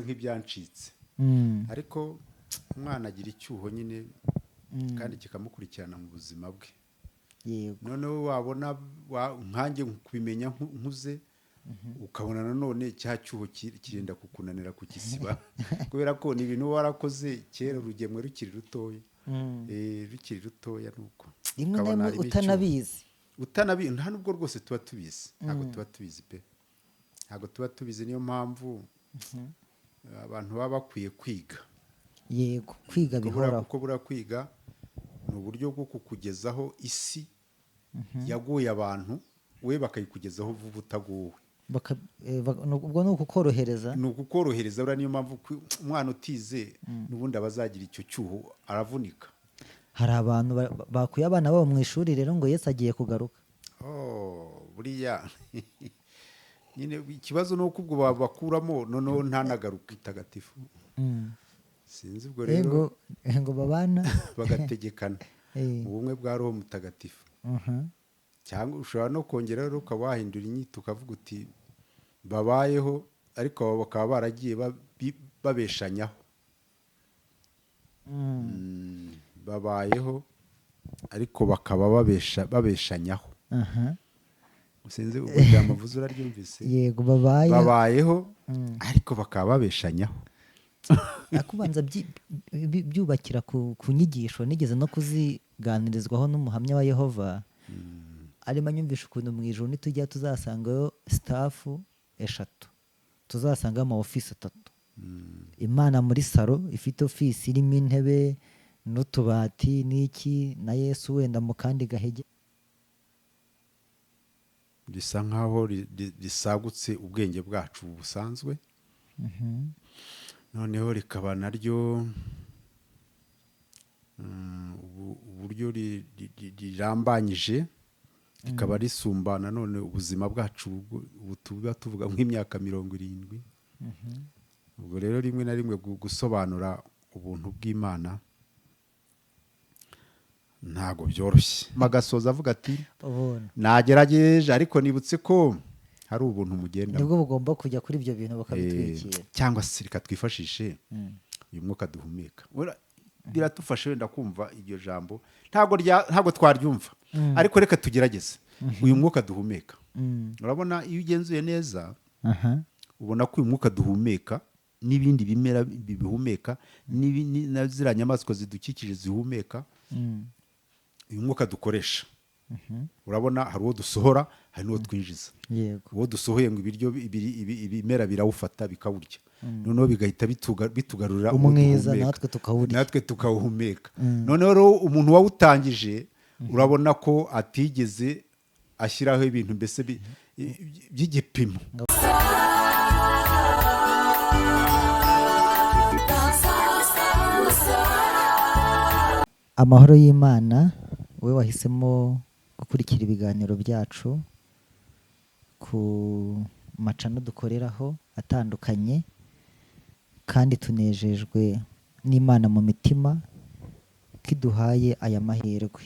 nk'ibyancitse ariko umwana agira icyuho nyine kandi kikamukurikirana mu buzima bwe. yego noneho wabona nkanjye kubimenya nkuze ukabona nanone cya cyuho kirenda kukunanira kukisiba kubera ko ni ibintu warakoze kera urugemwe rukiri rutoya. Rukiri rutoya nuko rimwe na rimwe utanabizi nta nubwo rwose tuba tubizi, ntabwo tuba tubizi pe, ntabwo tuba tubizi. niyo mpamvu abantu baba bakwiye kwiga. yego kwiga bihoraho kuko buriya kwiga ni uburyo bwo kukugezaho isi yaguye abantu we bakayikugezaho vuba utaguwe. ubwo ni ukukorohereza, ni ukukorohereza. buriya niyo mpamvu umwana utize n'ubundi abazagira icyo cyuho aravunika. hari abantu bakuye abana babo mu ishuri rero ngo Yesu agiye kugaruka. buriya nyine ikibazo ni uko ubwo babakuramo noneho ntanagaruka itagatifu. sinzi ubwo rero ngo babana bagategekana mu bumwe bwa roho mutagatifu. cyangwa ushobora no kongera rero ukaba wahindura inyito ukavuga uti babayeho ariko bakaba baragiye babeshanyaho. babayeho ariko bakaba babeshanyaho. sinzi ubwo ijambo mvuze uraryumvise? yego babayeho ariko bakaba babeshanyaho. akubanza byubakira ku nyigisho nigeze no kuziganirizwaho n'umuhamya wa Yehova. arimo anyumvisha ukuntu mu ijoro nitujya tuzasangayo sitafu 3, tuzasangayo ama ofisi 3. Imana muri salo ifite ofisi irimo intebe n'utubati n'iki, na Yesu wenda mu kandi gahege. risa nkaho risagutse ubwenge bwacu busanzwe. noneho rikaba naryo uburyo rirambanyije, rikaba risumba nanone ubuzima bwacu ubu tuba tuvuga nk'imyaka 70. ubwo rero rimwe na rimwe gusobanura ubuntu bw'Imana ntago byoroshye. magasoza avuga ati nagerageje ariko nibutse ko hari ubuntu mugenda nibwo bugomba kujya kuri ibyo bintu bakabitwikira. cyangwa se reka twifashishe uyu mwuka duhumeka. biratufasha wenda kumva iryo jambo, ntabwo twaryumva ariko reka tugerageze uyu mwuka duhumeka. urabona iyo ugenzuye neza ubona ko uyu mwuka duhumeka n'ibindi bimera bihumeka na ziriya nyamaswa zidukikije zihumeka, uyu mwuka dukoresha. urabona hari uwo dusohora hari n'uwo twinjiza. uwo dusohoye ngo ibimera birawufata bikawurya, noneho bigahita bitugarurira umwiza natwe tukawuhumeka. noneho rero umuntu wawutangije urabona ko atigeze ashyiraho ibintu mbese by'igipimo. amahoro y'Imana, wowe wahisemo gukurikira ibiganiro byacu ku macano dukoreraho atandukanye, kandi tunejejwe n'Imana mu mitima ko iduhaye aya mahirwe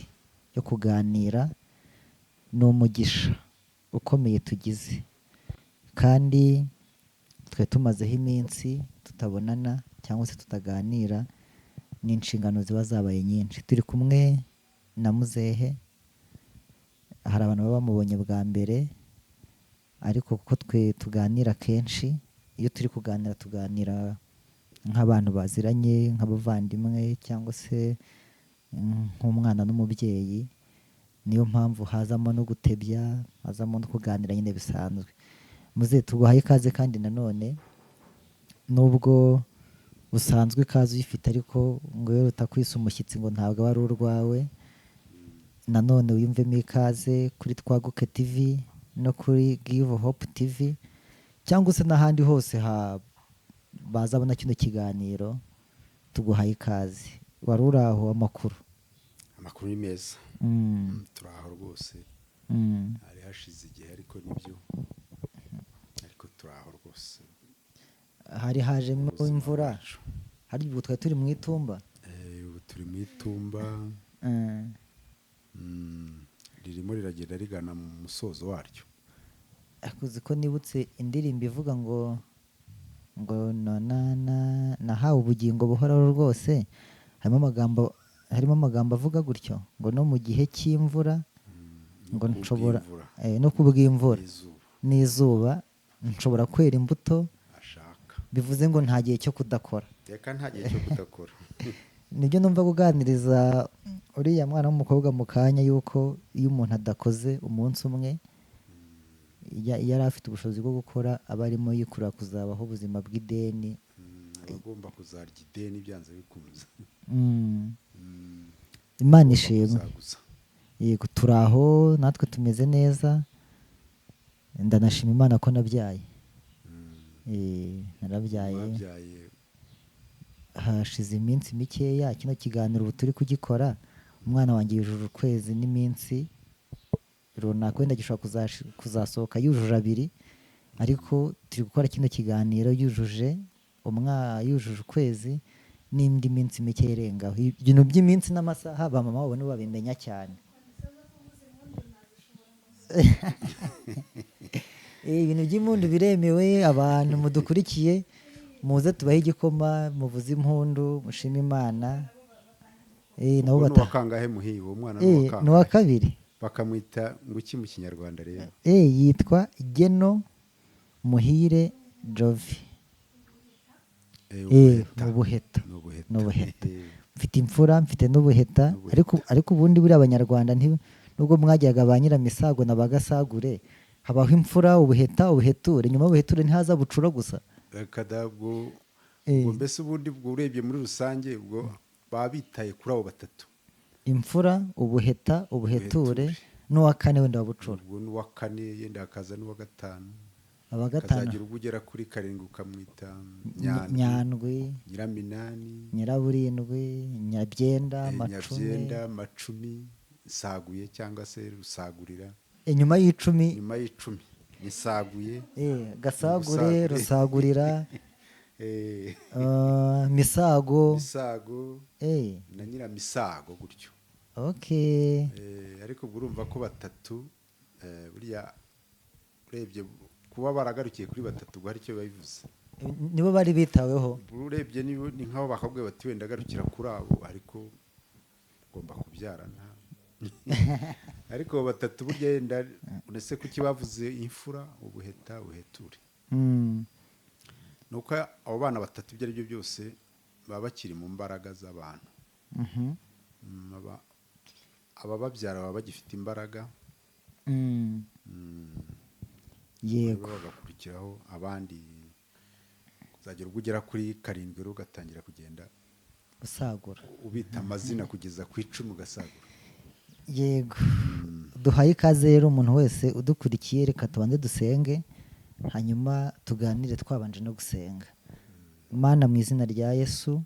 yo kuganira. ni umugisha ukomeye tugize, kandi twe tumazeho iminsi tutabonana cyangwa se tutaganira, ni inshingano ziba zabaye nyinshi. turi kumwe na muzehe, hari abantu baba bamubonye bwa mbere, ariko kuko twe tuganira kenshi, iyo turi kuganira tuganira nk'abantu baziranye, nk'abavandimwe cyangwa se nk'umwana n'umubyeyi. niyo mpamvu hazamo no gutebya, hazamo no kuganira nyine bisanzwe. muzehe tuguhaye ikaze, kandi nanone nubwo usanzwe ikaze uyifite, ariko ngo iyo utakwisa umushyitsi ngo ntabwo aba ari urwawe. nanone wiyumvemo ikaze kuri Twaguke TV no kuri Give Hope TV, cyangwa se n'ahandi hose bazabona kino kiganiro. tuguhaye ikaze. wari uri aho? amakuru ni meza. turaho rwose. hari hashize igihe ariko nibyo, ariko turaho rwose. hari hajemo imvura, hari ubwo twari turi mu itumba. ubu turi mu itumba, ririmo riragenda rigana mu musozo waryo. akuzi ko nibutse indirimbo ivuga ngo ngo nahawe ubugingo buhoraho rwose, harimo amagambo avuga gutyo ngo no mu gihe cy'imvura ngo nshobora no kubw'imvura n'izuba nshobora kwera imbuto, bivuze ngo nta gihe cyo kudakora. reka nta gihe cyo kudakora. nibyo numva kuganiriza uriya mwana w'umukobwa mu kanya, yuko iyo umuntu adakoze umunsi umwe yari afite ubushobozi bwo gukora, aba arimo yikurura kuzabaho ubuzima bw'ideni, agomba kuzarya ideni byanze bikunze. Imana ishimwe. Yego, turi aho natwe tumeze neza, ndanashima Imana ko nabyaye. Narabyaye hashize iminsi mikeya, kino kiganiro ubu turi kugikora umwana wanjye yujuje ukwezi n'iminsi runaka, wenda gishobora kuzasohoka yujuje 2, ariko turi gukora kino kiganiro yujuje ukwezi n'indi minsi mike irengaho. Ibintu by'iminsi n'amasaha ba mama babone babimenya cyane. Ibintu by'impundu biremewe, abantu mudukurikiye muze tubahe igikoma, muvuze impundu, mushima Imana. Nabo bakangahe muhiwe umwana ni uwa 2. bakamwita ngo iki mu kinyarwanda rero? Yitwa Geno Muhire Jovi. N'ubuheta. Mfite imfura, mfite n'ubuheta, ariko ubundi buri abanyarwanda nubwo mwajyaga ba Nyiramisago na bagasagure, habaho imfura, ubuheta, ubuheture. Nyuma y'ubuheture ntihaza bucura gusa. Kadabwo mbese ubundi bwo urebye muri rusange ubwo baba bitaye kuri abo 3: imfura, ubuheta, ubuheture, n'uwa 4 wenda wabucura. Ubwo n'uwa 4 yenda hakaza n'uwa 5. Kazagira ubwo ugera kuri 7 ukamwita Nyandwi, Nyiraminani, Nyiraburindwi, Nyabyenda, Macumi, Saguye cyangwa se Rusagurira. Nyuma y'icumi Nisaguye, Gasagure, Rusagurira, Misago na Nyiramisago gutyo. Ariko ubwo urumva ko 3 buriya urebye kuba baragarukiye kuri 3 ubwo hari icyo babivuze. Nibo bari bitaweho. Urebye ni nk'aho bakabwiye bati wenda garukira kuri abo, ariko ugomba kubyarana. Ariko 3 burya yenda unese kuki bavuze imfura, ubuheta, ubuheture. Nuko abo bana 3 ibyo ari byo byose baba bakiri mu mbaraga z'abantu. Aba babyara baba bagifite imbaraga. Yego. Bagakurikiraho abandi kuzagera ubwo ugera kuri 7 rero ugatangira kugenda usagura, ubita amazina kugeza ku 10 ugasagura. Yego. Duhaye ikaze rero umuntu wese udukurikiye, reka tubanze dusenge hanyuma tuganire twabanje no gusenga. Mana, mu izina rya Yesu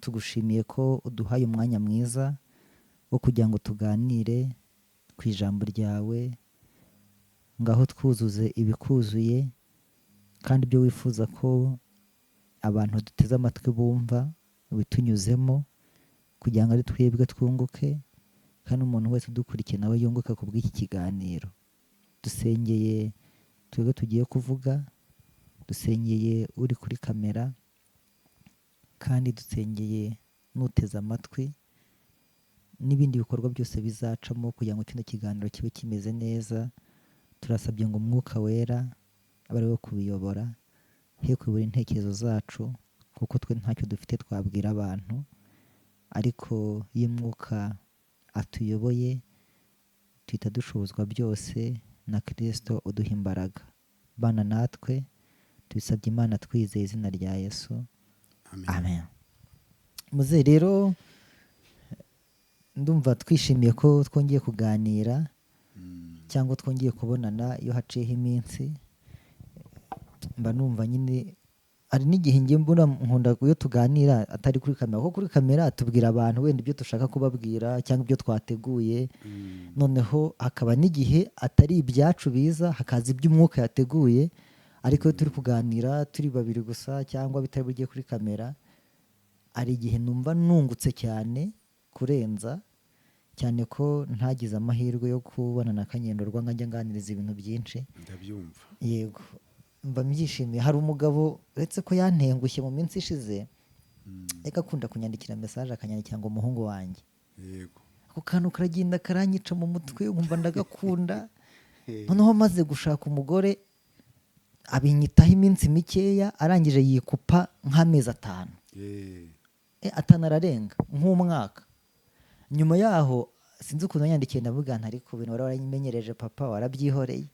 tugushimiye ko uduhaye umwanya mwiza wo kugira ngo tuganire ku ijambo ryawe, ngaho twuzuze ibikuzuye kandi ibyo wifuza ko abantu duteze amatwi bumva bitunyuzemo, kugira ngo ari twebwe twunguke kandi umuntu wese udukurikiye nawe yunguka ku bw'iki kiganiro. Dusengeye twebwe tugiye kuvuga, dusengeye uri kuri kamera, kandi dusengeye n'uteze amatwi, n'ibindi bikorwa byose bizacamo kugira ngo kino kiganiro kibe kimeze neza. Turasabye ngo Umwuka Wera abe ari we kubiyobora, he kuyobora intekerezo zacu, kuko twe ntacyo dufite twabwira abantu, ariko iyo Umwuka atuyoboye tuhita dushobozwa byose na Kristo uduha imbaraga. Bana natwe tubisabye Imana twizeye izina rya Yesu, amen. Muze rero ndumva twishimiye ko twongeye kuganira cyangwa twongeye kubonana. Iyo haciyeho iminsi mba numva nyine hari n'igihe njye mbona nkunda iyo tuganira atari kuri kamera, kuko kuri kamera tubwira abantu wenda ibyo dushaka kubabwira cyangwa ibyo twateguye, noneho hakaba n'igihe atari ibyacu biza hakaza iby'Umwuka yateguye. Ariko iyo turi kuganira turi babiri gusa cyangwa bitari bugiye kuri kamera, hari igihe numva nungutse cyane kurenza, cyane ko ntagize amahirwe yo kubona na Kanyendorwa ngo njye nganiriza ibintu byinshi. Ndabyumva. Yego. mba mbyishimiye. Hari umugabo uretse ko yantengushye mu minsi ishize reka akunda kunyandikira mesaje akanyandikira ngo umuhungu wanjye, yego ako kantu karagenda karanyica mu mutwe nkumva ndagakunda. noneho maze gushaka umugore abinyitaho iminsi mikeya arangije yikupa nk'amezi 5. Atanu ararenga nk'umwaka. nyuma yaho sinzi ukuntu yandikiye ndavuga nti ariko ibintu wari waramenyereje papa warabyihoreye,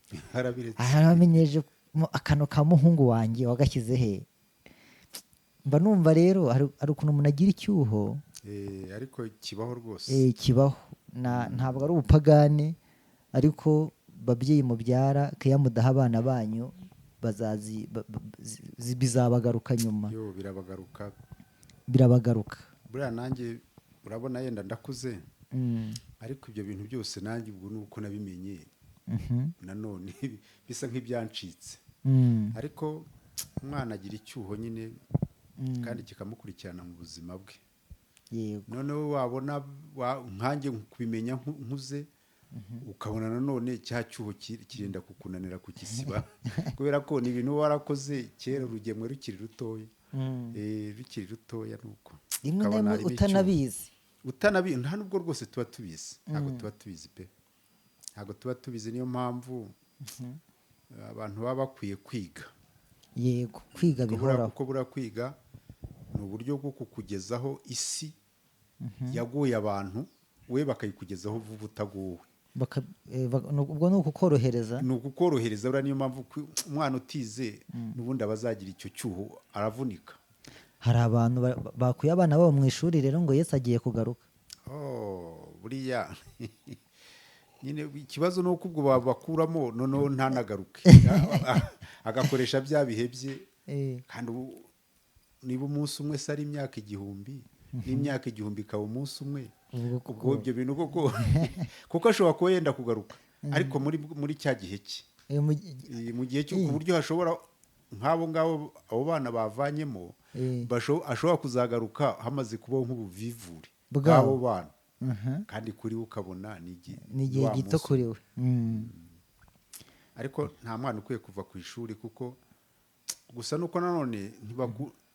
waramenyereje akantu ka muhungu wanjye wagashyize he. mba numva rero hari ukuntu umuntu agira icyuho ariko kibaho rwose. Kibaho ntabwo ari ubupagane, ariko babyeyi mubyara keya mudaha abana banyu bizabagaruka nyuma. Birabagaruka. Buriya nanjye urabona yenda ndakuze, ariko ibyo bintu byose nanjye ubwo nuko nabimenye nanone bisa nk'ibyancitse. ariko umwana agira icyuho nyine kandi kikamukurikirana mu buzima bwe. noneho wabona nkanjye kubimenya nkuze, ukabona nanone cya cyuho kirenda kukunanira kukisiba kubera ko ni ibintu warakoze kera urugemwe rukiri rutoya. Rukiri rutoya nuko rimwe na rimwe utanabizi nta nubwo rwose tuba tubizi. Ntabwo tuba tubizi pe, ntabwo tuba tubizi. niyo mpamvu abantu baba bakwiye kwiga. Yego, kwiga bihoraho. kuko buriya kwiga ni uburyo bwo kukugezaho isi yaguye abantu, we bakayikugezaho vuba utaguwe. ubwo ni ukukorohereza. Ni ukukorohereza. buriya niyo mpamvu umwana utize n'ubundi abazagira icyo cyuho aravunika. Hari abantu bakuye abana babo mu ishuri rero ngo Yesu agiye kugaruka. Buriya nyine ikibazo ni uko ubwo babakuramo noneho ntanagaruke agakoresha bya bihe bye. kandi niba umunsi umwe se ari imyaka 1000, n'imyaka 1000 ikaba umunsi umwe, ubwo ibyo bintu kuko ashobora kuba yenda kugaruka, ariko muri cya gihe cye, mu gihe cyo ku buryo hashobora nk'abo ngabo abo bana bavanyemo ashobora kuzagaruka hamaze kubaho nk'ubuvivure bw'abo bana. kandi kuri we ukabona ni igihe gito kuri we. ariko nta mwana ukwiye kuva ku ishuri, kuko gusa nuko nanone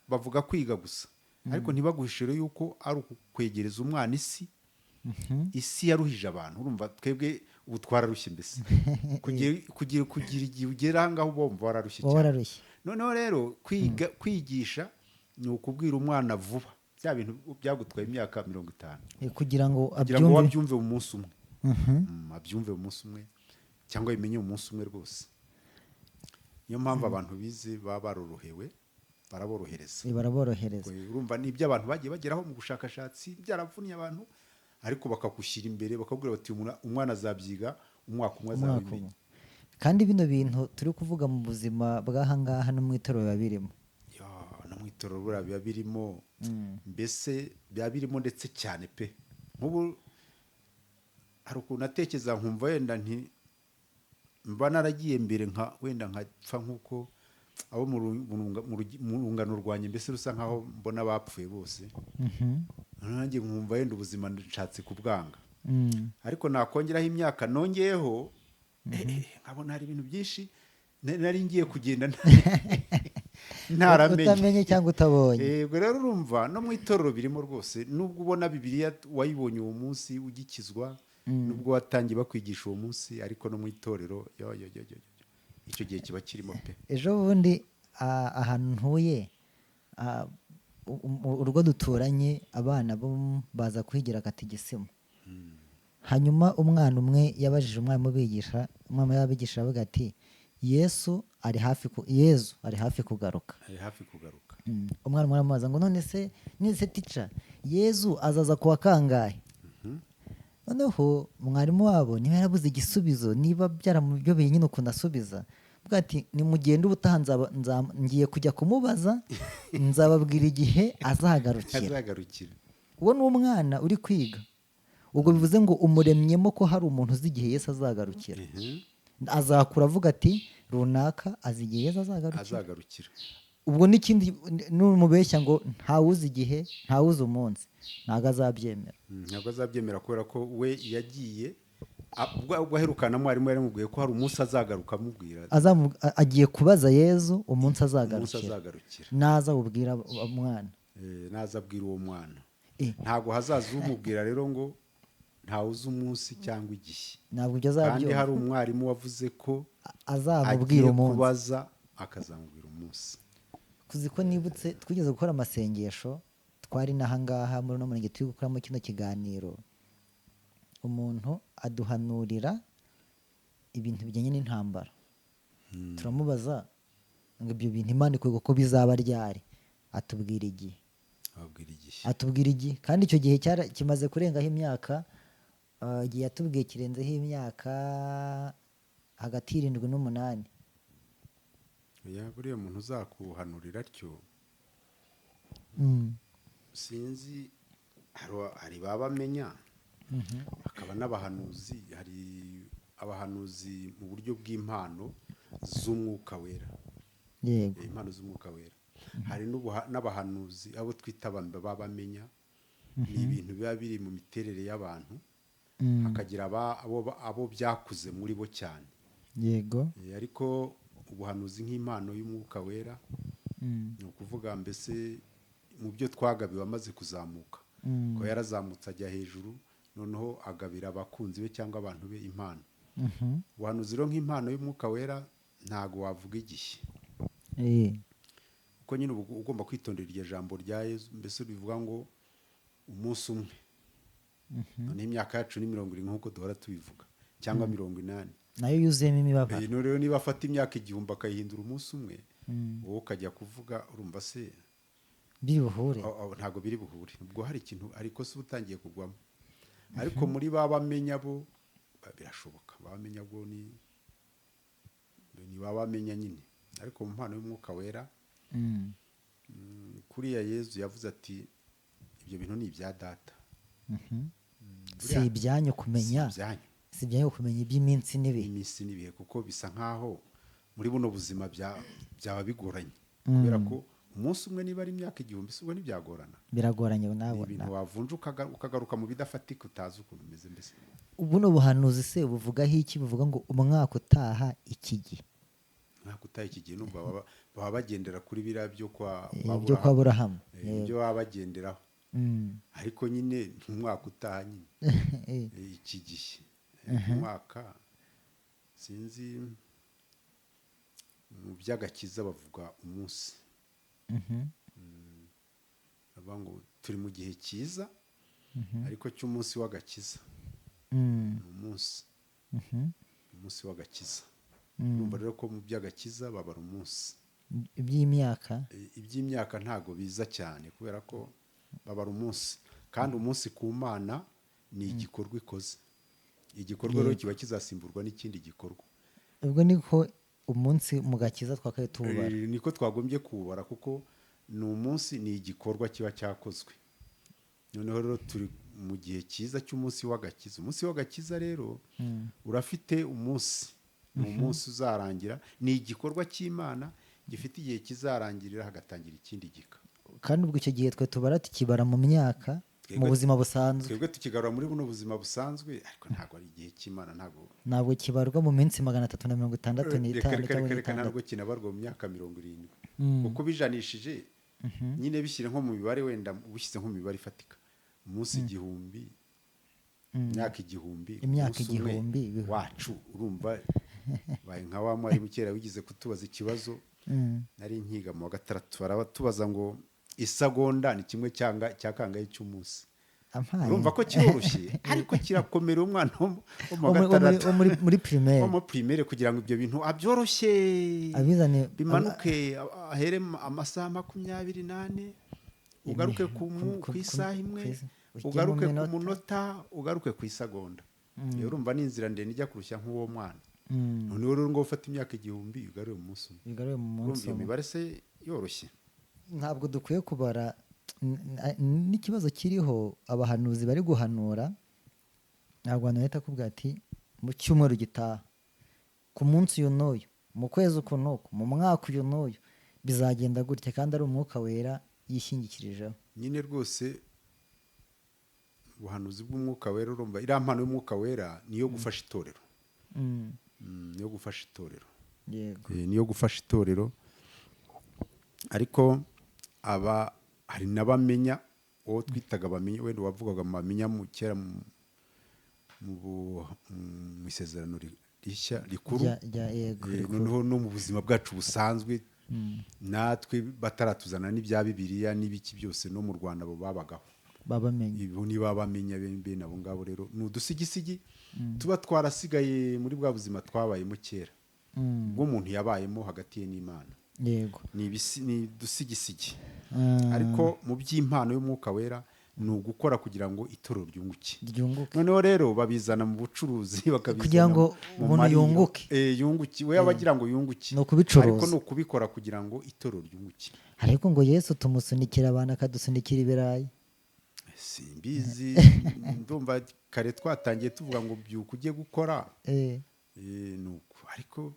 bavuga kwiga gusa, ariko ntibaguhishire yuko ari ukwegereza umwana isi yaruhije abantu. urumva twebwe ubu twararushye mbese kugira igihe ugera aha ngaho bumva wararushye cyane. noneho rero kwigisha ni ukubwira umwana vuba bya bintu byagutwaye imyaka 50 kugira ngo abyumve mu munsi umwe. abyumve mu munsi umwe cyangwa bimenye mu munsi umwe rwose. niyo mpamvu abantu bize baba barorohewe, baraborohereza. urumva ni ibyo abantu bagiye bageraho mu bushakashatsi byaravuniye abantu, ariko bakagushyira imbere bakabwira bati umwana azabyiga umwaka umwe azabimenya. kandi bino bintu turi kuvuga mu buzima bw'aha ngaha no mu itorero biba birimo. no mu itorero buriya biba birimo, mbese biba birimo ndetse cyane pe. nk'ubu hari ukuntu atekereza nkumva wenda mba naragiye mbere wenda nkapfa nk'uko abo mu rungano rwanjye mbese rusa nkaho mbona bapfuye bose. nanjye nkumva wenda ubuzima nshatse kubwanga, ariko nakongeraho imyaka nongeyeho nkabona hari ibintu byinshi nari ngiye kugenda ntaramenye, utamenye cyangwa utabonye. yego rero urumva no mu itorero birimo rwose. nubwo ubona Bibiliya wayibonye uwo munsi ugikizwa, nubwo watangiye bakwigisha uwo munsi, ariko no mu itorero icyo gihe kiba kirimo pe. ejo bundi ahantu ntuye, urugo duturanye abana baza kwigira katigisimu. hanyuma umwana umwe yabajije umwarimu yabigisha avuga ati Yesu ari hafi kugaruka. umwarimu aramubaza ngo none se tica Yesu azaza kuwa kangahe? noneho mwarimu wabo niba yarabuze igisubizo, niba byaramuyobeye nyine ukuntu asubiza, avuga ati nimugende ubutaha ngiye kujya kumubaza, nzababwira igihe azagarukira. uwo ni umwana uri kwiga. ubwo bivuze ngo umuremyemo ko hari umuntu uzi igihe Yesu azagarukira. azakura avuga ati runaka azi igihe Yesu azagarukira. ubwo n'ikindi n'umubeshya ngo ntawuzi igihe, ntawuzi umunsi, ntabwo azabyemera. kubera ko we yagiye ubwo aherukana mwarimu yaramubwiye ko hari umunsi azagaruka amubwira agiye kubaza yezu umunsi umunsi azagarukira azagarukira naza ubwira umwana naza abwira uwo mwana Eh. ntabwo hazaza umubwira rero ngo ntawe uzi umunsi cyangwa igihe ntabwo ibyo kandi azabyumva hari umwarimu wavuze ko azamubwira agiye umunsi kubaza akazamubwira umunsi kuzi ko nibutse twigeze gukora amasengesho twari n'ahangaha muri uno murenge turi gukoramo kino kiganiro umuntu aduhanurira ibintu bijyanye n'intambara turamubaza ngo ibyo bintu imana ikwiye ko bizaba ryari atubwira igihe ababwira igihe atubwira igihe kandi icyo gihe kimaze kurengaho imyaka igihe yatubwiye kirenzeho imyaka hagati y'irindwi n'umunani buriya muntu uzakuhanurira atyo sinzi hari babamenya hakaba n'abahanuzi hari abahanuzi mu buryo bw'impano z'umwuka wera yego impano z'umwuka wera hari n'abahanuzi abo twita babamenya ni ibintu biba biri mu miterere y'abantu hakagira abo byakuze muri bo cyane yego ariko ubuhanuzi nk'impano y'umwuka wera ni ukuvuga mbese mu byo twagabiwe amaze kuzamuka ko yarazamutse ajya hejuru noneho agabira abakunzi be cyangwa abantu be impano ubuhanuzi rero nk'impano y'umwuka wera ntago wavuga igihe kuko nyine ugomba kwitondera iryo jambo rya Yesu mbese bivuga ngo umunsi umwe noneho imyaka yacu ni 70 nk'uko duhora tubivuga cyangwa 80 nayo yuzuyemo imibabaro rero niba afata imyaka 1000 akayihindura umunsi umwe wowe ukajya kuvuga urumva se biri buhure ntabwo biri buhure ubwo hari ikintu ariko se utangiye kugwamo ariko muri babamenya bo birashoboka babamenya bwo ni babamenya nyine ariko mu mpano y'umwuka wera kuriya Yezu yavuze ati ibyo bintu ni ibya data si ibyanyu kumenya si ibyanyu kumenya iby'iminsi n'ibihe iminsi n'ibihe kuko bisa nkaho muri buno buzima byaba bigoranye kubera ko umunsi umwe niba ari imyaka 1000 ubwo ntibyagorana biragoranye nawe ibintu wavunja ukagaruka mu bidafatika utazi ukuntu bimeze mbese ubuno buhanuzi se buvugaho iki buvuga ngo umwaka utaha iki gihe umwaka utaha iki gihe numva baba bagendera kuri biriya byo kwa Aburahamu ibyo baba bagenderaho ariko nyine umwaka utaha nyine iki gihe umwaka sinzi mu by'agakiza bavuga umunsi bavuga ngo turi mu gihe cyiza ariko cy'umunsi w'agakiza umunsi w'agakiza urumva rero ko mu by'agakiza babara umunsi iby'imyaka ntago biza cyane kubera ko babara umunsi kandi umunsi ku mana ni igikorwa ikoze igikorwa rero kiba kizasimburwa n'ikindi gikorwa ubwo niko umunsi mu gakiza twakaye tuwubara niko twagombye kuwubara kuko ni umunsi ni igikorwa kiba cyakozwe noneho rero turi mu gihe cyiza cy'umunsi w'agakiza umunsi w'agakiza rero urafite umunsi ni umunsi uzarangira ni igikorwa cy'Imana gifite igihe kizarangirira hagatangira ikindi gika kandi ubwo icyo gihe twe tubara tukibara mu myaka mu buzima busanzwe twebwe tukigarura muri buno buzima busanzwe ariko ntabwo ari igihe cy'Imana ntabwo kibarwa mu minsi 365 reka ntabwo kinabarwa mu myaka 70 kuko bijanishije nyine bishyire nko mu mibare wenda ubishyize nko mu mibare ifatika umunsi 1000 imyaka igihumbi wacu urumva baye nka wa mwari kera wigize kutubaza ikibazo nari nkiga mu wa gatandatu baratubaza ngo isagonda ni kimwe cya kangahe cy'umunsi urumva ko kiroroshye ariko kirakomera umwana wo mu gatandatu muri primaire mu primaire kugira ngo ibyo bintu abyoroshye bimanuke ahere amasaha 28 ugaruke ku isaha imwe ugaruke ku munota ugaruke ku isagonda urumva ni inzira ndende ijya kurushya nk'uwo mwana noneho rero ngo ufata imyaka 1000 ugaruye mu munsi urumva iyo mibare se yoroshye ntabwo dukwiye kubara n'ikibazo kiriho abahanuzi bari guhanura ntabwo abantu bahita kubwira ati mu cyumweru gitaha ku munsi uyu n'uyu mu kwezi uku n'uku mu mwaka uyu n'uyu bizagenda gutya kandi ari umwuka wera yishingikirijeho nyine rwose ubuhanuzi bw'umwuka wera urumva iriya mpano y'umwuka wera niyo gufasha itorero. Niyo gufasha itorero. Yego. Niyo gufasha itorero ariko hari n'abamenya uwo twitaga bamenya wenda wavugaga mu bamenya mu kera mu isezerano rishya rikuru noneho no mu buzima bwacu busanzwe natwe bataratuzana n'ibya Bibiliya n'ibiki byose no mu Rwanda bo babagaho babamenye ibo ni babamenya bene abo ngabo rero ni udusigisigi tuba twarasigaye muri bwa buzima twabayemo kera ubwo umuntu yabayemo hagati ye n'Imana. Yego. Ni dusigisigi ariko mu by'impano y'umwuka wera ni ugukora kugira ngo itorero ryunguke. Noneho rero babizana mu bucuruzi bakabizana kugira ngo umuntu yunguke we abagira ngo yunguke no kubicuruza ariko no kubikora kugira ngo itorero ryunguke. Ariko ngo Yesu tumusunikira abantu akadusunikira ibirayi. Simbizi ndumva kare twatangiye tuvuga ngo byuka ujye gukora nuko ariko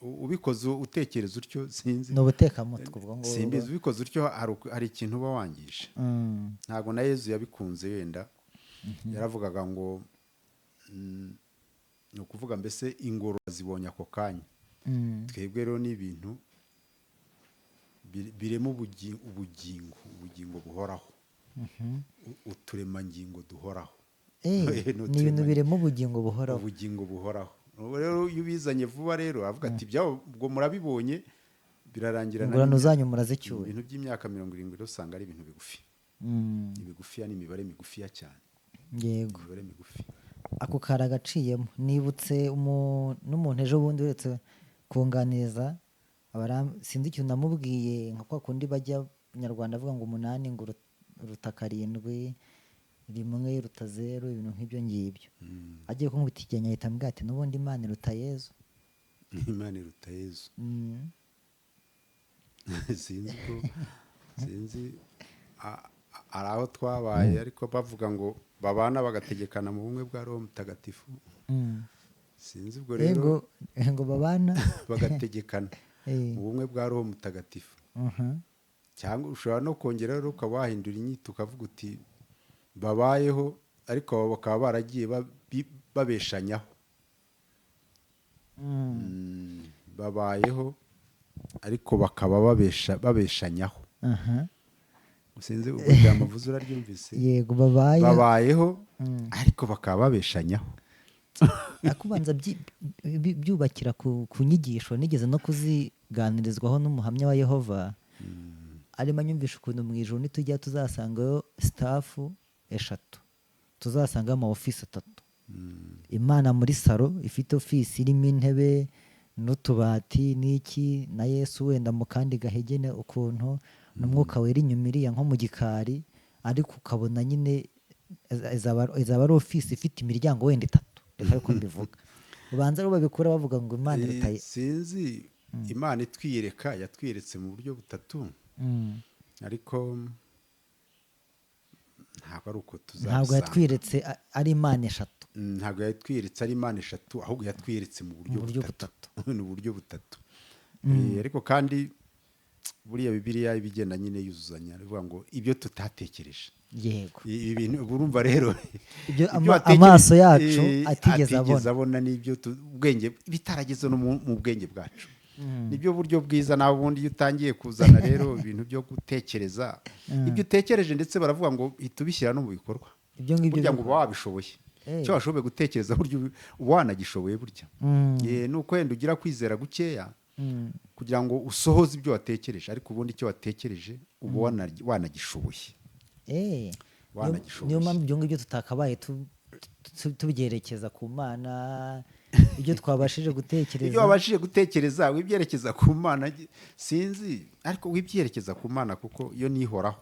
ubikoze utekereza utyo sinzi no butekamutwe ubwo ngo simbizi ubikoze utyo hari ikintu uba wangije. Ntago na Yesu yabikunze wenda yaravugaga ngo ni ukuvuga mbese ingoro zibonye ako kanya. Twebwe rero ni ibintu biremo ubugingo buhoraho. Uturemangingo duhoraho. Ni ibintu biremo ubugingo buhoraho. Rero iyo ubizanye vuba rero avuga ati ubwo murabibonye birarangira ingorane zanyu murazicyuye. Ibintu by'imyaka 70 rero usanga ari ibintu bigufi. Ibigufiya n'imibare migufiya cyane. Yego. Imibare migufi. Ako karagaciyemo nibutse n'umuntu ejo bundi uretse kunganiza sinzi ikintu namubwiye nka kwa kundi bajya Nyarwanda avuga ngo 8 ngo ruta 7 rimwe ruta 0 ibintu nk'ibyo ngibyo. Agiye kunkubita igenya ahita ambwira ati n'ubundi Imana iruta Yesu. Imana iruta Yesu. Sinzi ari aho twabaye ariko bavuga ngo babana bagategekana mu bumwe bwa Roho Mutagatifu. Sinzi ubwo rero ngo babana bagategekana mu bumwe bwa Roho Mutagatifu. Cyangwa ushobora no kongera rero ukaba wahindura inyito ukavuga uti babayeho ariko bakaba baragiye babeshanyaho. Babayeho ariko bakaba babeshanyaho. Sinzi ubwo amavuzo uraryumvise. Yego babayeho ariko bakaba babeshanyaho. Akubanza byubakira ku nyigisho nigeze no kuziganirizwaho n'umuhamya wa Yehova. Arimo anyumvisha ukuntu mu ijuru nitujya tuzasangayo staff 3 tuzasanga ama office 3. Imana muri salo ifite office irimo intebe n'utubati n'iki na Yesu wenda mu kandi gahegene ukuntu n'umwuka wera inyuma iriya nko mu gikari ariko ukabona nyine izaba ari office ifite imiryango wenda 3. Reka ariko mbivuga ubanza rero babikora bavuga ngo Imana irutaye. Sinzi Imana itwiyereka yatwiyeretse mu buryo butatu. Ariko ntabwo ari uko tuzasanga. Ntabwo yatwiretse ari Imana 3. Ntabwo yatwiretse ari Imana 3 ahubwo yatwiretse mu buryo butatu. Ni uburyo butatu. Ariko kandi buriya Bibiliya ibigenda nyine yuzuzanya bivuga ngo ibyo tutatekereje. Yego. Ibi bintu urumva rero ibyo amaso yacu atigeze abona n'ibyo ubwenge bitarageze no mu bwenge bwacu. Nibyo buryo bwiza naho ubundi iyo utangiye kuzana rero ibintu byo gutekereza ibyo utekereje ndetse baravuga ngo itubishyira no mu bikorwa. Ibyo ngibyo burya ngo wabishoboye. Cyo washoboye gutekereza buryo wanagishoboye burya. Nuko wenda ugira kwizera gukeya kugira ngo usohoze ibyo watekereje ariko ubundi icyo watekereje uba wanagishoboye. Niyo mpamvu ibyo ngibyo tutakabaye tubyerekeza ku Mana. Ibyo twabashije gutekereza wibyerekeza ku Mana sinzi ariko wibyerekeza ku Mana kuko yo nihoraho.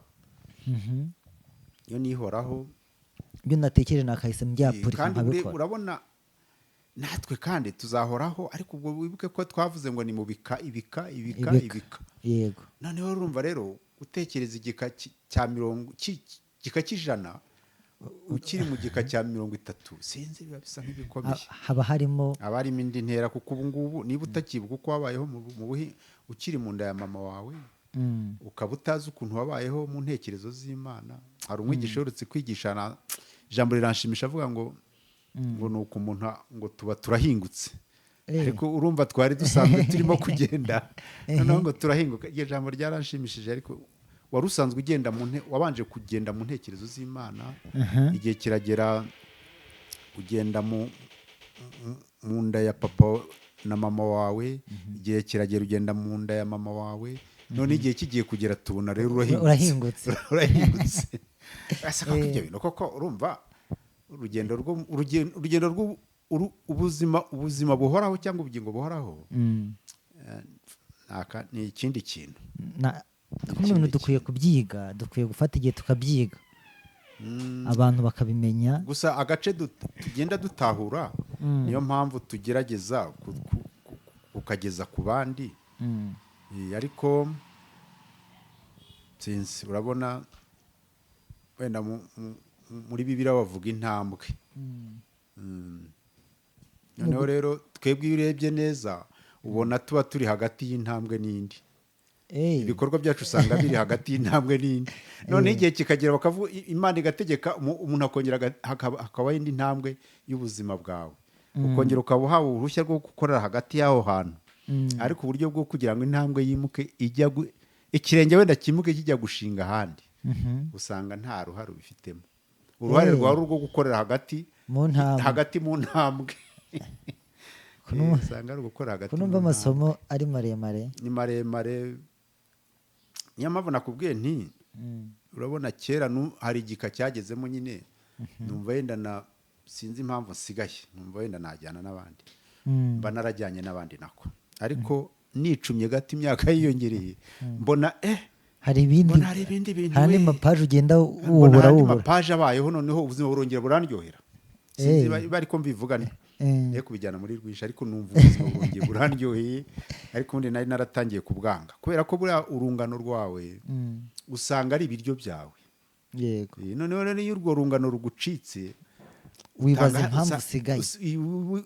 Yo nihoraho. Ibyo natekereje nakahise mbyapurika nkabikora. Urabona natwe kandi tuzahoraho ariko ubwo wibuke ko twavuze ngo ni mu ibika. Yego. Noneho urumva rero gutekereza igika cya 100 ukiri mu gika cya 30 sinzi biba bisa nk'ibikomeye. Haba harimo indi ntera kuko ubu ngubu niba utakibuka uko wabayeho mu ukiri mu nda ya mama wawe ukaba utazi ukuntu wabayeho mu ntekerezo z'Imana. Hari umwigisha uherutse kwigisha ijambo riranshimisha avuga ngo ni uko umuntu ngo tuba turahingutse, ariko urumva twari dusanzwe turimo kugenda noneho ngo turahinguka. Iryo jambo ryaranshimishije, ariko wari usanzwe ugenda wabanje kugenda mu ntekerezo z'Imana, igihe kiragera ugenda mu nda ya papa na mama wawe, igihe kiragera ugenda mu nda ya mama wawe, none igihe kigiye kugera tubona rero urahingutse. Ibyo bintu koko urumva urugendo ubuzima buhoraho cyangwa ubugingo buhoraho ni ikindi kintu. ibintu dukwiye kubyiga, dukwiye gufata igihe tukabyiga, abantu bakabimenya. Gusa agace tugenda dutahura, niyo mpamvu tugerageza ukageza ku bandi. Ariko sinzi, urabona wenda muri Bibiliya bavuga intambwe. Noneho rero twebwe iyo urebye neza ubona tuba turi hagati y'intambwe n'indi. Ibikorwa byacu usanga biri hagati y'intambwe n'indi. None igihe kikagera bakavuga Imana igategeka umuntu akongera hakabaho indi ntambwe y'ubuzima bwawe, ukongera ukaba uhawe uruhushya rwo gukorera hagati y'aho hantu. Ariko uburyo bwo kugira ngo intambwe yimuke ikirenge wenda kimuke kijya gushinga ahandi, usanga nta ruhare ubifitemo. Uruhare rwawe rwo gukorera hagati mu ntambwe. Usanga ari ugukora hagati. Kunumva amasomo ari maremare, ni maremare. Niyo mpamvu nakubwiye nti urabona kera hari igika cyagezemo nyine, numva wenda sinzi impamvu nsigaye, numva wenda najyana n'abandi, mba narajyanye n'abandi nako. Ariko nicumye gato imyaka yiyongereye, mbona hari ibindi bintu, hari mapaje ugenda wubura mapaje abayeho, noneho ubuzima burongera burandyohera. Sinzi bari ko mbivuga ne kubijyana muri rwisha, ariko numva ubuzima burongera burandyoheye. Ariko ubundi nari naratangiye kubwanga, kubera ko buriya urungano rwawe usanga ari ibiryo byawe. Yego. Noneho rero iyo urwo rungano rugucitse, wibaza impamvu usigaye,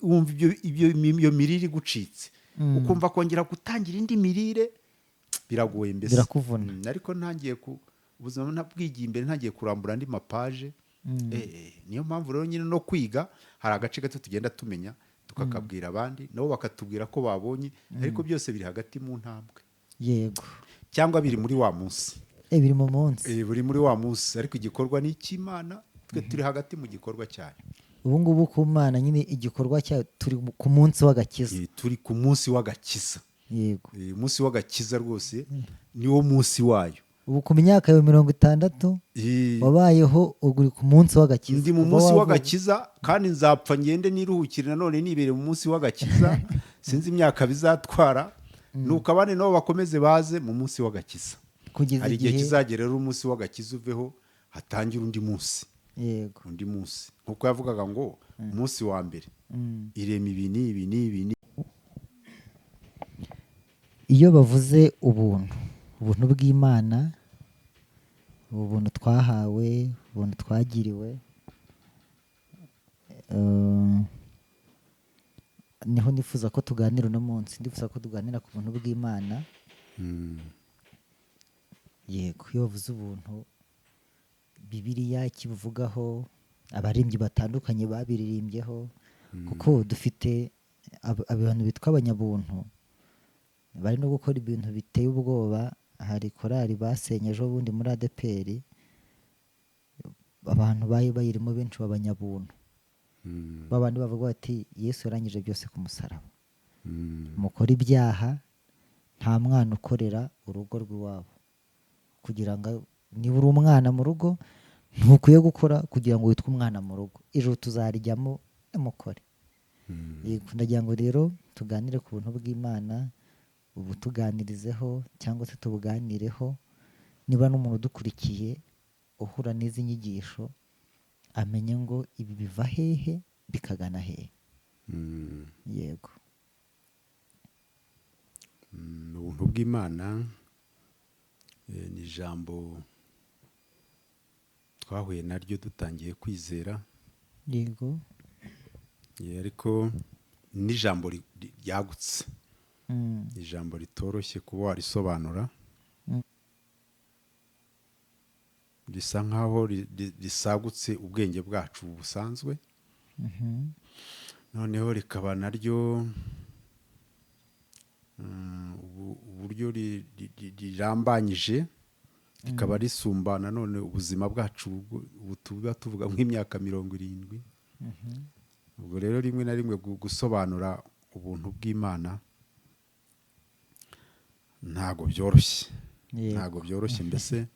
wumva iyo mirire igucitse, ukumva kongera gutangira indi mirire biragoye, mbese birakuvuna. Ariko ntangiye ubuzima ntabwigiye imbere, ntangiye kurambura andi mapaje. Niyo mpamvu rero nyine no kwiga hari agace gato tugenda tumenya, tukakabwira abandi nabo bakatubwira ko babonye, ariko byose biri hagati mu ntambwe. Yego. Cyangwa biri muri wa munsi. Biri mu munsi. Biri muri wa munsi, ariko igikorwa ni icy'Imana, twe turi hagati mu gikorwa cyayo. Ubu ngubu ku Mana nyine igikorwa cyayo, turi ku munsi w'agakiza. Turi ku munsi w'agakiza. Yego. Umunsi w'agakiza rwose niwo munsi wayo. Ubu ku myaka ya 60 wabayeho, uguri ku munsi w'agakiza. Ndi mu munsi w'agakiza, kandi nzapfa ngende niruhukire nanone nibere mu munsi w'agakiza. Sinzi imyaka bizatwara, nuko abandi nabo bakomeze baze mu munsi w'agakiza. Hari igihe kizagera rero umunsi w'agakiza uveho, hatangira undi munsi. Yego. Undi munsi nkuko yavugaga ngo umunsi wa mbere irema ibi. Iyo bavuze ubuntu bw'Imana, ubuntu twahawe, ubuntu twagiriwe, niho nifuza ko tuganira uno munsi. Ndifuza ko tuganira ku buntu bw'Imana. Yego. Iyo bavuze ubuntu, Bibiliya ikibuvugaho, abaririmbyi batandukanye babiririmbyeho, kuko dufite abantu bitwa abanyabuntu bari no gukora ibintu biteye ubwoba. Hari korali basenye ejo bundi muri ADPR, abantu bayirimo benshi b'abanyabuntu, babandi bavuga bati Yesu yarangije byose ku musaraba, mukora ibyaha, nta mwana ukorera urugo rw'iwabo, kugira ngo niba uri umwana mu rugo ntukwiye gukora kugira ngo witwe umwana mu rugo, ijuru tuzarijyamo mukore. Ndagira ngo rero tuganire ku buntu bw'Imana, ubu tuganirizeho cyangwa se tubuganireho. Niba n'umuntu udukurikiye uhura n'izi nyigisho, amenye ngo ibi biva hehe bikagana hehe. Yego. Ubuntu bw'Imana ni ijambo twahuye naryo dutangiye kwizera. Yego. Ariko n'ijambo ryagutse, ijambo ritoroshye kuba warisobanura. risa nkaho risagutse ubwenge bwacu busanzwe, noneho rikaba naryo uburyo rirambanyije, rikaba risumba nanone ubuzima bwacu ubu tuba tuvuga nk'imyaka 70. Ubwo rero rimwe na rimwe gusobanura ubuntu bw'Imana ntago byoroshye mbese,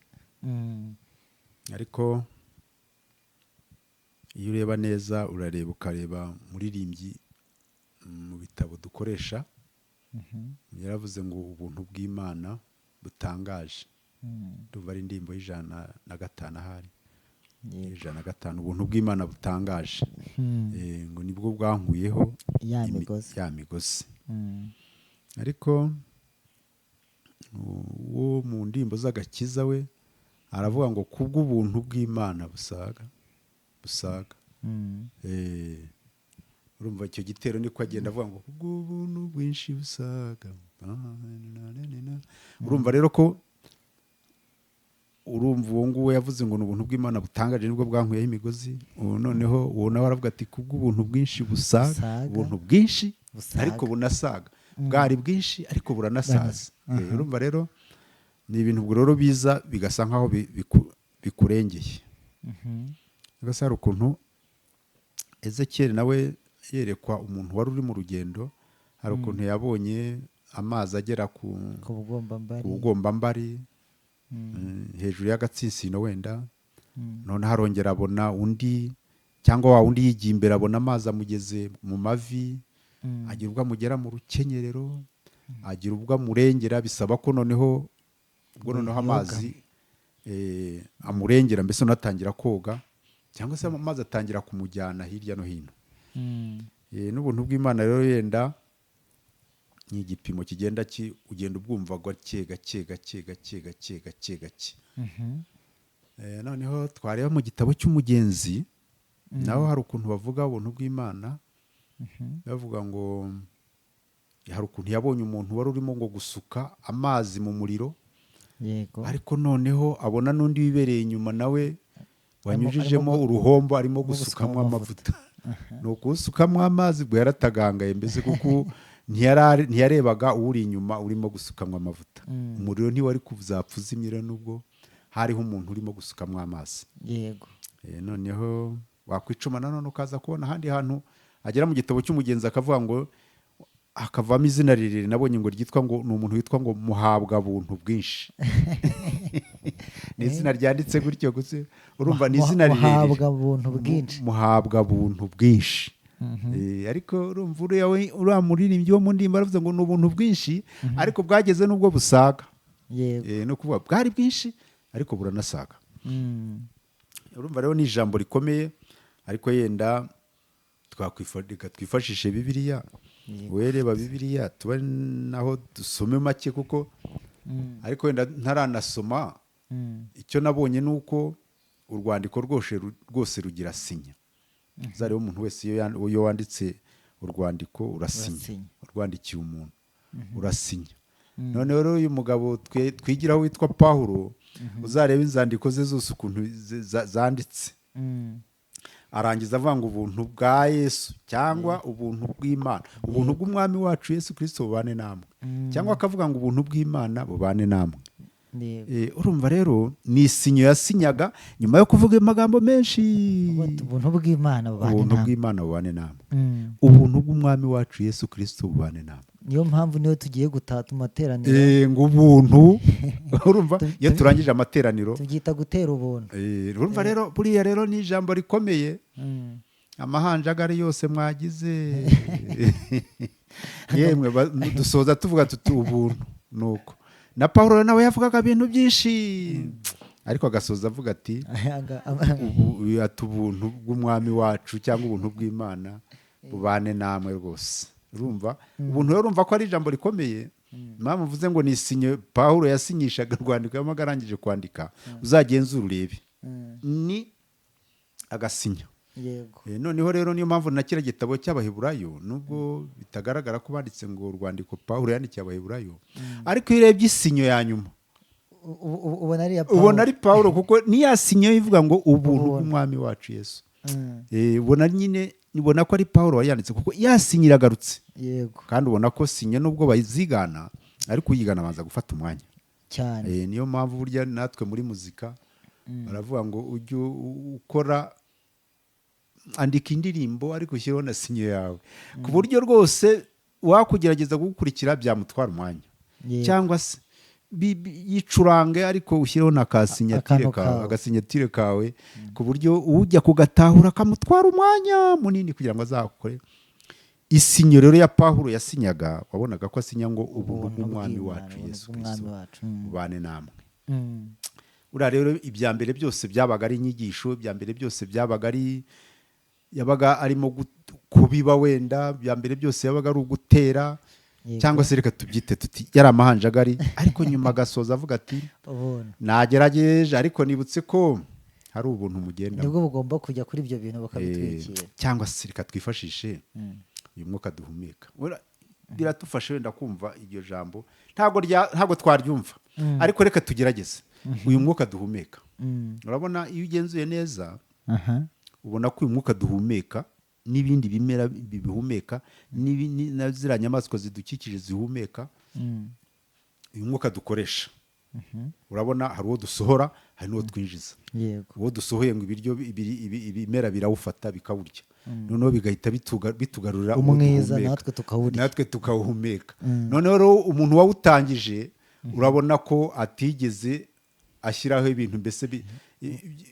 ariko iyo ureba neza urareba ukareba muririmbyi mu bitabo dukoresha yaravuze ngo ubuntu bw'Imana butangaje, tuva ari indirimbo y'105 ahari 105, ubuntu bw'Imana butangaje, ngo nibwo bwankuyeho ya migozi. Ariko uwo mu ndirimbo z'agakiza we aravuga ngo kubw'ubuntu bw'Imana busaga. Urumva icyo gitero niko agenda avuga ngo kubw'ubuntu bwinshi busaga. Urumva rero ko urumva uwo nguwo yavuze ngo n'ubuntu bw'Imana butangaje nibwo bwankuyeho imigozi. Noneho uwo nawe aravuga ati kubw'ubuntu bwinshi busaga, ubuntu bwinshi ariko bunasaga, bwari bwinshi ariko buranasaza. Urumva rero ni ibintu rero biza bigasa nkaho bikurengeye. Bigasa hari ukuntu Ezekiel nawe yerekwa umuntu wari uri mu rugendo, hari ukuntu yabonye amazi agera ku bugombambari hejuru y'agatsinsino wenda, none harongera abona undi, cyangwa wa undi yigiye imbere abona amazi amugeze mu mavi, agira ubwo amugera mu rukenyerero, agira ubwo amurengera, bisaba ko noneho amazi amurengera, mbese unatangira koga, cyangwa se amazi atangira kumujyana hirya no hino. N'ubuntu bw'Imana rero yenda ni igipimo kigenda ugenda ubwumva gake gake. Noneho twareba mu gitabo cy'Umugenzi naho hari ukuntu bavuga ubuntu bw'Imana, bavuga ngo hari ukuntu yabonye umuntu wari urimo ngo gusuka amazi mu muriro, ariko noneho abona n'undi wibereye inyuma nawe wanyujijemo uruhombo arimo gusukamo amavuta. Ni ukusukamo amazi bwo yaratagangaye mbese, kuko ntiyarebaga uri inyuma urimo gusukamo amavuta. Umuriro ntiwari kuzapfa uzimye nubwo hariho umuntu urimo gusukamo amazi. Noneho wakwicuma nanone ukaza kubona ahandi hantu agera mu gitabo cy'Umugenzi akavuga ngo hakavamo izina rirerire nabonye ngo ryitwa ngo ni umuntu witwa ngo muhabwa buntu bwinshi. Ni izina ryanditse gutyo gusa, urumva ni izina rirerire, muhabwa buntu bwinshi. Ariko urumva uriya muririmbyi wo mu ndirimbo aravuze ngo ni ubuntu bwinshi ariko bwageze n'ubwo busaga. No kuvuga bwari bwinshi ariko buranasaga. Urumva rero ni ijambo rikomeye, ariko yenda twifashishe Bibiliya, wereba Bibiliya tuba naho dusome make, kuko ariko wenda ntaranasoma, icyo nabonye nuko urwandiko rwose rugira sinya. Zari umuntu wese iyo wanditse urwandiko urasinya, urwandikiye umuntu urasinya. None rero uyu mugabo twigiraho witwa Pawulo, uzareba inzandiko ze zose ukuntu zanditse, arangiza avuga ngo ubuntu bwa Yesu cyangwa ubuntu bw'Imana, ubuntu bw'Umwami wacu Yesu Kristo bubane namwe, cyangwa akavuga ngo ubuntu bw'Imana bubane namwe. Urumva rero ni isinyo yasinyaga nyuma yo kuvuga amagambo menshi. Ubuntu bw'Imana bubane namwe, ubuntu bw'Umwami wacu Yesu Kristo bubane namwe. Niyo mpamvu niyo tugiye gutaha amateraniro, ngo ubuntu urumva iyo turangije amateraniro tubyita gutera ubuntu. Urumva rero buriya rero ni ijambo rikomeye. Amahanjagari yose mwagize yemwe dusoza tuvuga tuti ubuntu. Nuko na Pawulo nawe yavugaga ibintu byinshi, ariko agasoza avuga ati ubuntu bw'Umwami wacu cyangwa ubuntu bw'Imana bubane namwe rwose. Urumva ubuntu rero urumva ko ari ijambo rikomeye. Impamvu mvuze ngo ni isinyo Pawulo yasinyishaga urwandiko yamaga arangije kwandika, uzagenzura urebe ni agasinyo. Noneho rero niyo mpamvu na kiriya gitabo cy'Abaheburayo, nubwo bitagaragara ko banditse ngo urwandiko Pawulo yandikiye Abaheburayo, ariko iyo urebye isinyo ya nyuma ubona ari iya ubona ari Pawulo kuko niyasinyeho ivuga ngo ubuntu Ubuntu. bw'umwami wacu Yesu. Mm, Ubona nyine ubona ko ari Pawulo wayanditse kuko yasinye iragarutse yego kandi ubona ko sinye nubwo bayizigana ariko uyigana abanza gufata umwanya. cyane. Niyo mpamvu burya natwe muri muzika baravuga ngo ujye ukora andika indirimbo ariko ushyiraho na sinye yawe ku buryo rwose wakugerageza gukurikira byamutwara umwanya Yego. cyangwa se yicurange ariko ushyireho na Akantu kawe. agasinyatire kawe ku buryo ujya kugatahura akamutwara umwanya munini kugira ngo azakore. Isinyo rero ya Pawulo yasinyaga wabonaga ko asinya ngo ubuntu bw'umwami wacu Yesu Kristo bubane namwe. Uriya rero ibya mbere byose byabaga ari inyigisho, ibya mbere byose byabaga ari yabaga arimo kubiba wenda, ibya mbere byose yabaga ari ugutera cyangwa se reka tubyite tuti yari amahanjagari ariko nyuma agasoza avuga ati nagerageje ariko nibutse ko hari ubuntu mugenda nibwo bugomba kujya kuri ibyo bintu bakabitwikira cyangwa se reka twifashishe uyu mwuka duhumeka. Biratufasha wenda kumva iryo jambo ntabwo twaryumva ariko reka tugerageze uyu mwuka duhumeka. Urabona iyo ugenzuye neza ubona ko uyu mwuka duhumeka n'ibindi bimera bihumeka na ziriya nyamaswa zidukikije zihumeka, uyu mwuka dukoresha urabona hari uwo dusohora hari n'uwo twinjiza. Uwo dusohoye ngo ibimera birawufata bikawurya noneho bigahita bitugarurira umwiza natwe tukawuhumeka. noneho rero umuntu wawutangije urabona ko atigeze ashyiraho ibintu mbese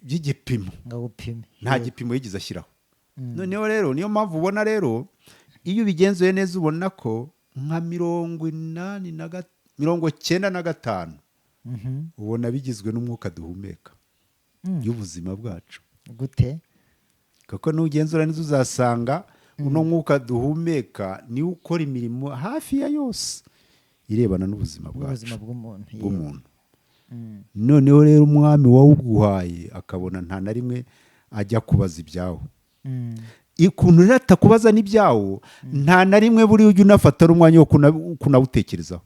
by'igipimo, nta gipimo yigeze ashyiraho. noneho rero niyo mpamvu ubona rero iyo ubigenzuye neza ubona ko nka 95% ubona bigizwe n'umwuka duhumeka y'ubuzima bwacu. gute? kuko n'ugenzura neza uzasanga uno mwuka duhumeka niwo ukora imirimo hafi ya yose irebana n'ubuzima bwacu bw'umuntu. noneho rero umwami wawuguhaye akabona nta na rimwe ajya kubaza ibyawo. ikuntu rero atakubaza n'ibyawo nta na rimwe buri ujya unafata umwanya wo kunawutekerezaho.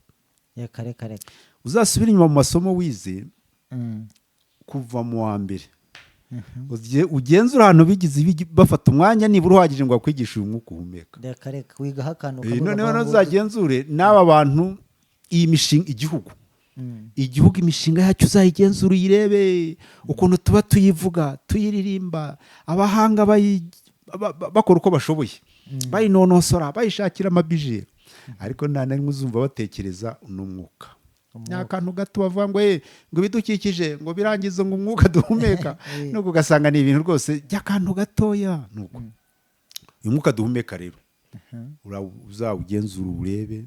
uzasubira inyuma mu masomo wize kuva mu wa mbere ugenzura ahantu bigize bafata umwanya nibura uhagije ngo bakwigishe uyu mwuka uhumeka. noneho ntuzagenzure n'aba bantu iyi mishinga igihugu imishinga yacyo uzayigenzura uyirebe ukuntu tuba tuyivuga tuyiririmba, abahanga bakora uko bashoboye bayinonosora bayishakira amabije ariko nta na rimwe uzumva batekereza n'umwuka. ni akantu gato bavuga ngo ngo ibidukikije ngo birangize ngo umwuka duhumeka nuko ugasanga ni ibintu rwose by'akantu gatoya. nuko uyu mwuka duhumeka rero uzawugenzura urebe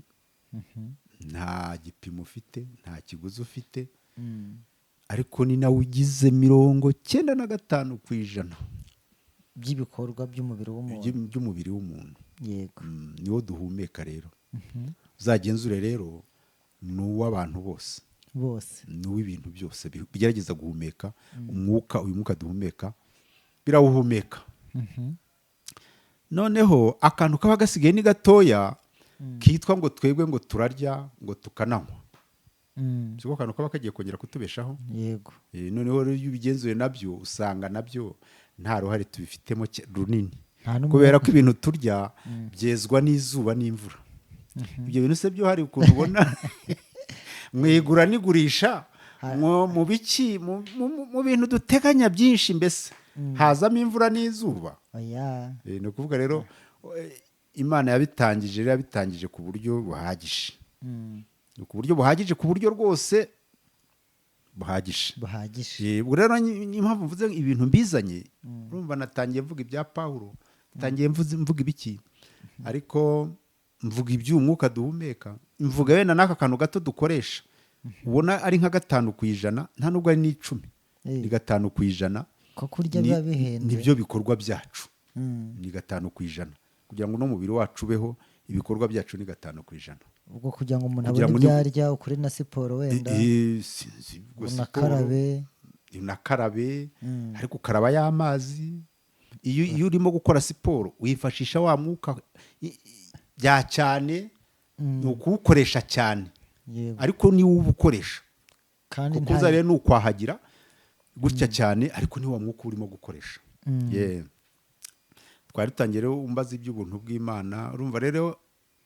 nta gipimo ufite nta kiguzi ufite ariko ni nawe ugize 95% by'ibikorwa by'umubiri w'umuntu. Yego. Niwo duhumeka rero. Uzagenzure rero ni uw'abantu bose ni uw'ibintu byose bigerageza guhumeka uyu mwuka duhumeka birawuhumeka. noneho akantu kaba gasigaye ni gatoya kitwa ngo twebwe ngo turarya ngo tukananywa. siko kantu kaba kagiye kongera kutubeshaho. Yego. noneho rero iyo ubigenzuye nabyo usanga nabyo nta ruhare tubifitemo runini kubera ko ibintu turya byezwa n'izuba n'imvura. ibyo bintu se byo hari ukuntu ubona mwigura n'igurisha mu biki mu bintu duteganya byinshi mbese hazamo imvura n'izuba. ni ukuvuga rero Imana yabitangije ku buryo buhagije. ku buryo buhagije ku buryo rwose buhagije. rero impamvu mvuze ibintu mbizanye urumva natangiye mvuga ibya Pawulo natangiye mvuga ibiki ariko mvuga iby'umwuka duhumeka mvuga wenda n'aka kantu gato dukoresha ubona ari nka 5% nta nubwo ari n'10 ni 5%. ko kurya biba bihenze nibyo bikorwa byacu ni 5% kugira ngo no mubiri wacu ubeho ibikorwa byacu ni 5%. ubwo kugira ngo umuntu abone ibyarya ukore na siporo wenda unakarabe ariko ukaraba y'amazi. iyo urimo gukora siporo wifashisha wa mwuka bya cyane ni ukuwukoresha cyane ariko niwo uwukoresha kandi kuko uza rero ni ukwahagira gutya cyane ariko ni wa mwuka urimo gukoresha. Twari dutangiye rero umbaza iby'ubuntu bw'Imana, urumva rero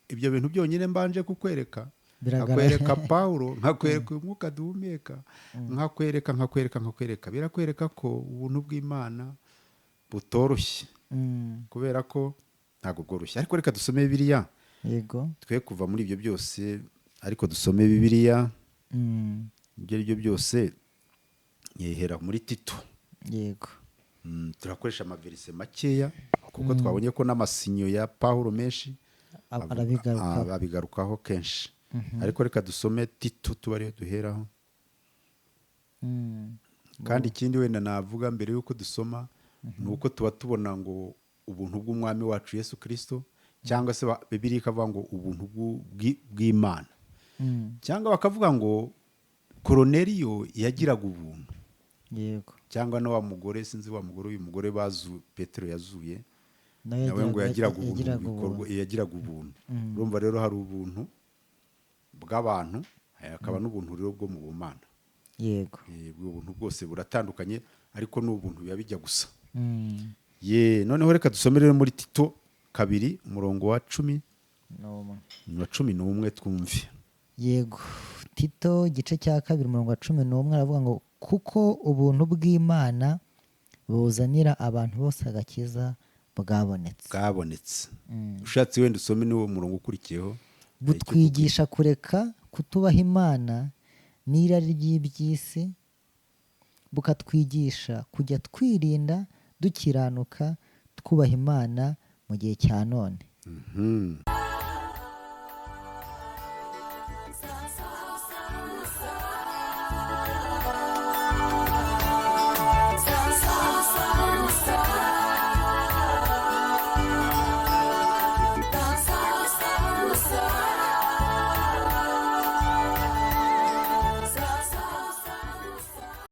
ibyo bintu byonyine mbanje kukwereka, nkakwereka Pawulo, nkakwereka uyu mwuka duhumeka, nkakwereka birakwereka ko ubuntu bw'Imana butoroshye, kubera ko ntabwo bworoshye. Ariko reka dusome Bibiliya, yego, twe kuva muri ibyo byose, ariko dusome Bibiliya. Ibyo ari byo byose yihera muri Tito. Yego. Turakoresha amaverise makeya kuko twabonye ko n'amasinyo ya Pawulo menshi abigarukaho kenshi. Ariko reka dusome Tito tuba ariyo duheraho. Kandi ikindi wenda navuga mbere y'uko dusoma ni uko tuba tubona ngo ubuntu bw'umwami wacu Yesu Kristo, cyangwa se Bibiliya ikavuga ngo ubuntu bw'Imana, cyangwa bakavuga ngo Koroneliyo yagiraga ubuntu. Yego. Cyangwa na wa mugore, sinzi wa mugore, uyu mugore Petero yazuye nawe ngo yagiraga ubuntu. Urumva rero hari ubuntu bw'abantu, hakaba n'ubuntu rero bwo mu bumana. Yego. Ubwo buntu bwose buratandukanye, ariko ni ubuntu biba bijya gusa. Noneho reka dusome rero muri Tito 2 umurongo wa 11 twumve. Yego. Tito igice cya 2 umurongo wa 11 aravuga ngo kuko ubuntu bw'Imana buzanira abantu bose agakiza bwabonetse. Ushatse wenda usome n'uwo murongo ukurikiyeho. Butwigisha kureka kutubaha Imana n'irari ry'iby'isi, bukatwigisha kujya twirinda dukiranuka twubaha Imana mu gihe cya none.